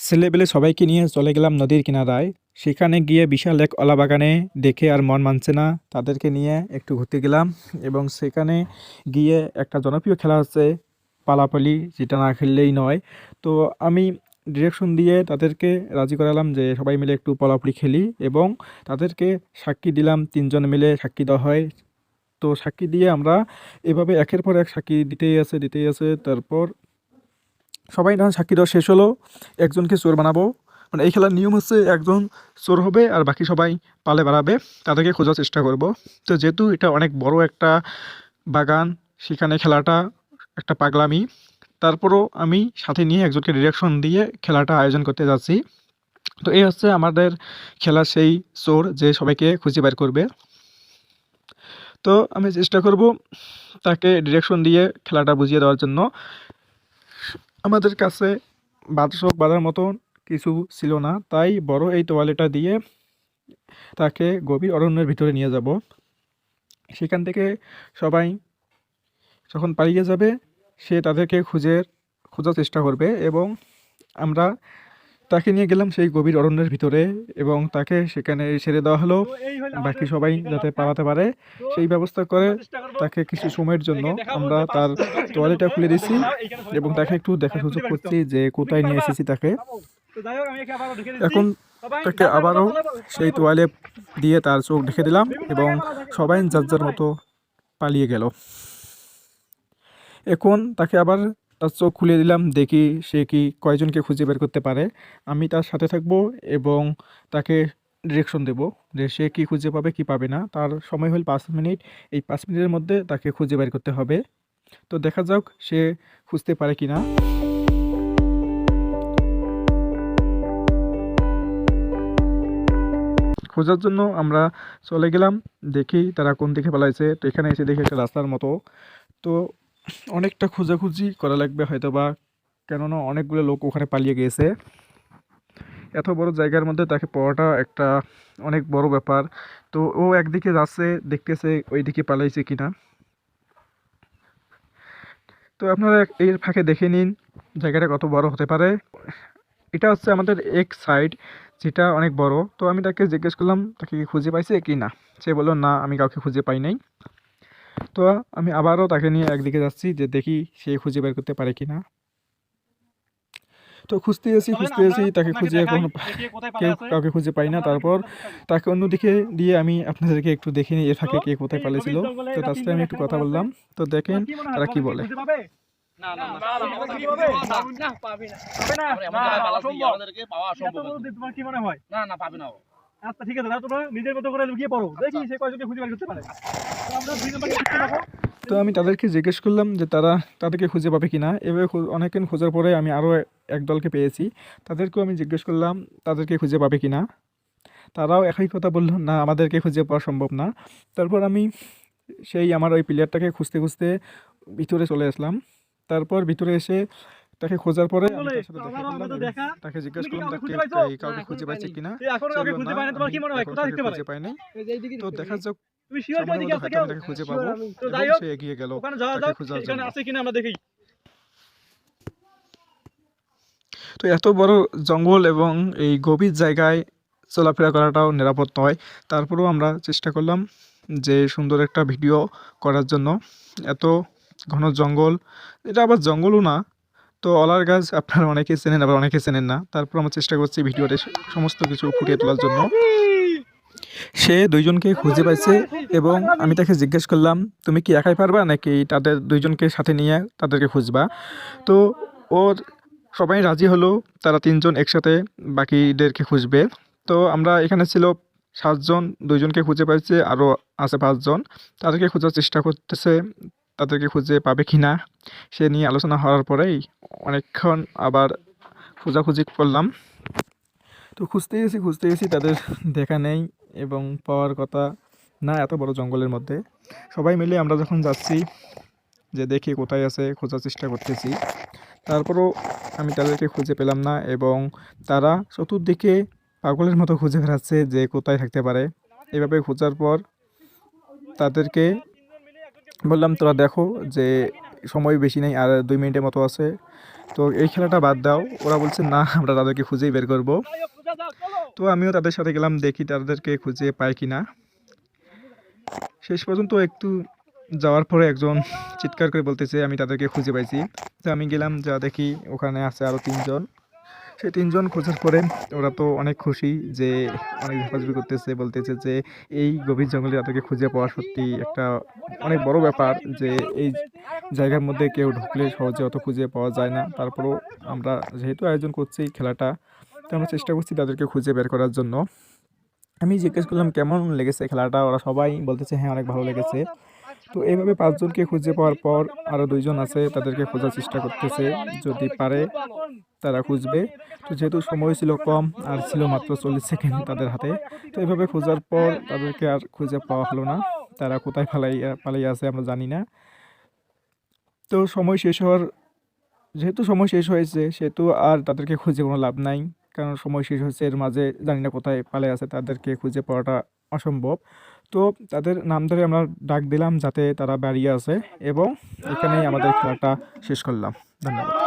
ছেলেবেলে সবাইকে নিয়ে চলে গেলাম নদীর কিনারায়। সেখানে গিয়ে বিশাল এক বাগানে দেখে আর মন মানছে না, তাদেরকে নিয়ে একটু ঘুরতে গেলাম। এবং সেখানে গিয়ে একটা জনপ্রিয় খেলা হচ্ছে পালাপালি, যেটা না খেললেই নয়। তো আমি ডিরেকশন দিয়ে তাদেরকে রাজি করালাম যে সবাই মিলে একটু পালাপালি খেলি, এবং তাদেরকে সাক্ষী দিলাম, তিনজন মিলে সাক্ষী দেওয়া হয়। তো সাক্ষী দিয়ে আমরা এভাবে একের পর এক সাক্ষী দিতেই আছে। তারপর সবাই যখন সাক্ষী দেওয়া শেষ হলো, একজনকে চোর বানাবো। মানে এই খেলার নিয়ম হচ্ছে একজন চোর হবে আর বাকি সবাই পালে বাড়াবে, তাদেরকে খোঁজার চেষ্টা করব। তো যেহেতু এটা অনেক বড় একটা বাগান, সেখানে খেলাটা একটা পাগলামি। তারপরও আমি সাথে নিয়ে একজনকে ডিরেকশন দিয়ে খেলাটা আয়োজন করতে যাচ্ছি। তো এই হচ্ছে আমাদের খেলা, সেই চোর যে সবাইকে খুঁজে বের করবে। তো আমি চেষ্টা করব তাকে ডিরেকশন দিয়ে খেলাটা বুঝিয়ে দেওয়ার জন্য। আমাদের কাছে বাঁধার মতন কিছু ছিল না, তাই বড় এই তোয়ালেটা দিয়ে তাকে গভীর অরণ্যের ভিতরে নিয়ে যাব। সেখান থেকে সবাই যখন পালিয়ে যাবে, সে তাদেরকে খোঁজার চেষ্টা করবে, এবং আমরা তাকে নিয়ে গেলাম সেই গভীর অরণ্যের ভিতরে, এবং তাকে সেখানে ছেড়ে দেওয়া হলো। বাকি সবাই যাতে পালাতে পারে সেই ব্যবস্থা করে তাকে কিছু সময়ের জন্য আমরা তার তোয়ালেটা খুলে দিছি, এবং তাকে একটু দেখার সুযোগ করছি যে কোথায় নিয়ে এসেছি তাকে। এখন তাকে আবারও সেই তোয়ালে দিয়ে তার চোখ ঢেকে দিলাম, এবং সবাই যার যার মতো পালিয়ে গেল। এখন তাকে আবার তার চোখ খুলে দিলাম, দেখি সে কি কয়জনকে খুঁজে বের করতে পারে। আমি তার সাথে থাকব এবং তাকে ডিরেকশন দেব যে সে কি খুঁজে পাবে কি পাবে না। তার সময় হল 5 মিনিট। এই 5 মিনিটের মধ্যে তাকে খুঁজে বের করতে হবে। তো দেখা যাক সে খুঁজতে পারে কিনা। খোঁজার জন্য আমরা চলে গেলাম, দেখি তারা কোন দিকে পালাইছে। তো এখানে এসে দেখি একটা রাস্তার মতো। তো অনেকটা খোঁজাখুঁজি করা লাগবে হয়তো বা, কেননা অনেকগুলো লোক ওখানে পালিয়ে গিয়েছে। এত বড় জায়গার মধ্যে তাকে পাওয়াটা একটা অনেক বড় ব্যাপার। তো ও একদিকে যাচ্ছে, দেখতেছে ওই দিকে পালাইছে কিনা। তো আপনারা এর ফাঁকে দেখে নিন জায়গাটা কত বড় হতে পারে। এটা হচ্ছে আমাদের এক সাইড, যেটা অনেক বড়। তো আমি তাকে জিজ্ঞেস করলাম তাকে কি খুঁজে পাইছে কি না। সে বললো না, আমি কাউকে খুঁজে পাই নাই। তো আমি আবারও তাকে নিয়ে একদিকে যাচ্ছি যে দেখি সে খুঁজে বের করতে পারে কিনা। তো খুঁজতে আছি তাকে খুঁজে কখনো কাউকে খুঁজে পাই না। তারপর তাকে অন্যদিকে দিয়ে আমি আপনাদেরকে একটু দেখে নিই এর ফাঁকে কে কোথায় পালিয়েছিল। তো তার সাথে আমি একটু কথা বললাম। তো দেখেন তারা কি বলে। আচ্ছা ঠিক আছে, তোমরা নিজের মতো করে লুকিয়ে পড়ো, দেখি সে কয়জনকে খুঁজে বের করতে পারে। আমরা 2 নম্বরকে দেখতে থাকো। তো আমি তাদেরকে জিজ্ঞেস করলাম যে তাদেরকে খুঁজে পাবে কিনা। এভাবে অনেকক্ষণ খোঁজার পরে আমি আরও এক দলকে পেয়েছি। তাদেরকেও আমি জিজ্ঞেস করলাম তাদেরকে খুঁজে পাবে কিনা। তারাও একই কথা বলল, না আমাদেরকে খুঁজে পাওয়া সম্ভব না। তারপর আমি সেই আমার ওই প্লেয়ারটাকে খুঁজতে খুঁজতে ভিতরে চলে আসলাম। তারপর ভিতরে এসে তাকে খোঁজার পরে আমি তার সাথে দেখা করলাম এবং তাকে জিজ্ঞেস করলাম কাউকে খুঁজে পাইছে কিনা। সে বলল, না আমি এখন তাকে খুঁজে পাই নাই। তো দেখা যাক সময়ের মধ্যে হয়তো আমি তাকে খুঁজে পাবো। এবং সে এগিয়ে গেল তাকে খোঁজার জন্য। তো এত বড় জঙ্গল এবং এই গভীর জায়গায় চলাফেরা করাটাও নিরাপদ নয়। তারপরেও আমরা চেষ্টা করলাম যে সুন্দর একটা ভিডিও করার জন্য। এত ঘন জঙ্গল, এটা আবার জঙ্গলও না। তো অলার গাছ আপনারা অনেকে চেনেন, আবার অনেকে চেনেন না। তারপর আমরা চেষ্টা করছি ভিডিওতে সমস্ত কিছু ফুটিয়ে তোলার জন্য। সে দুইজনকে খুঁজে পাইছে, এবং আমি তাকে জিজ্ঞেস করলাম তুমি কি একাই পারবা নাকি তাদের দুইজনকে সাথে নিয়ে তাদেরকে খুঁজবা। তো ওর সবাই রাজি হলো, তারা তিনজন একসাথে বাকিদেরকে খুঁজবে। তো আমরা এখানে ছিল 7 জন, দুইজনকে খুঁজে পাইছে, আরও আছে 5 জন। তাদেরকে খোঁজার চেষ্টা করতেছে, তাদেরকে খুঁজে পাবে কি না সে নিয়ে আলোচনা হওয়ার পরেই অনেকক্ষণ আবার খোঁজাখুঁজি করলাম। তো খুঁজতে গেছি তাদের দেখা নেই, এবং পাওয়ার কথা না এত বড় জঙ্গলের মধ্যে। সবাই মিলে আমরা যখন যাচ্ছি যে দেখি কোথায় আছে, খোঁজার চেষ্টা করতেছি। তারপরও আমি তাদেরকে খুঁজে পেলাম না, এবং তারা চতুর্দিকে পাগলের মতো খুঁজে বেড়াচ্ছে যে কোথায় থাকতে পারে। এভাবে খোঁজার পর তাদেরকে বললাম তোরা দেখো যে সময় বেশি নেই, আর 2 মিনিটের মতো আছে। তো এই খেলাটা বাদ দাও। ওরা বলছে না আমরা তাদেরকে খুঁজেই বের করব। তো আমিও তাদের সাথে গেলাম, দেখি তাদেরকে খুঁজে পাই কিনা। শেষ পর্যন্ত একটু যাওয়ার পরে একজন চিৎকার করে বলতেছে আমি তাদেরকে খুঁজে পাইছি। তো আমি গেলাম, যা দেখি ওখানে আছে আরও 3জন। সেই 3জন খোঁজার পরে ওরা তো অনেক খুশি যে অনেক ঝাপাঝাপি করতেছে, বলতেছে যে এই গভীর জঙ্গলে তাদেরকে খুঁজে পাওয়া সত্যি একটা অনেক বড় ব্যাপার, যে এই জায়গার মধ্যে কেউ ঢুকলে সহজে অত খুঁজে পাওয়া যায় না। তারপরেও আমরা যেহেতু আয়োজন করছি খেলাটা, তো আমরা চেষ্টা করছি তাদেরকে খুঁজে বের করার জন্য। আমি জিজ্ঞেস করলাম কেমন লেগেছে খেলাটা, ওরা সবাই বলতেছে হ্যাঁ অনেক ভালো লেগেছে। তো এইভাবে 5জনকে খুঁজে পাওয়ার পর আরও 2জন আছে, তাদেরকে খোঁজার চেষ্টা করতেছে, যদি পারে তারা খুঁজবে। তো যেহেতু সময় ছিল কম আর ছিল মাত্র 40 সেকেন্ড তাদের হাতে, তো এইভাবে খোঁজার পর তাদেরকে আর খুঁজে পাওয়া হলো না। তারা কোথায় পালিয়ে আছে আমরা জানি না। তো যেহেতু সময় শেষ হয়েছে সেহেতু আর তাদেরকে খুঁজে কোনো লাভ নাই, কারণ সময় শেষ হয়েছে, এর মাঝে জানি না কোথায় পালিয়ে আছে, তাদেরকে খুঁজে পাওয়াটা অসম্ভব। তো তাদের নাম ধরে আমরা ডাক দিলাম যাতে তারা বেরিয়ে আসে, এবং এখানেই আমাদের খেলাটা শেষ করলাম। ধন্যবাদ।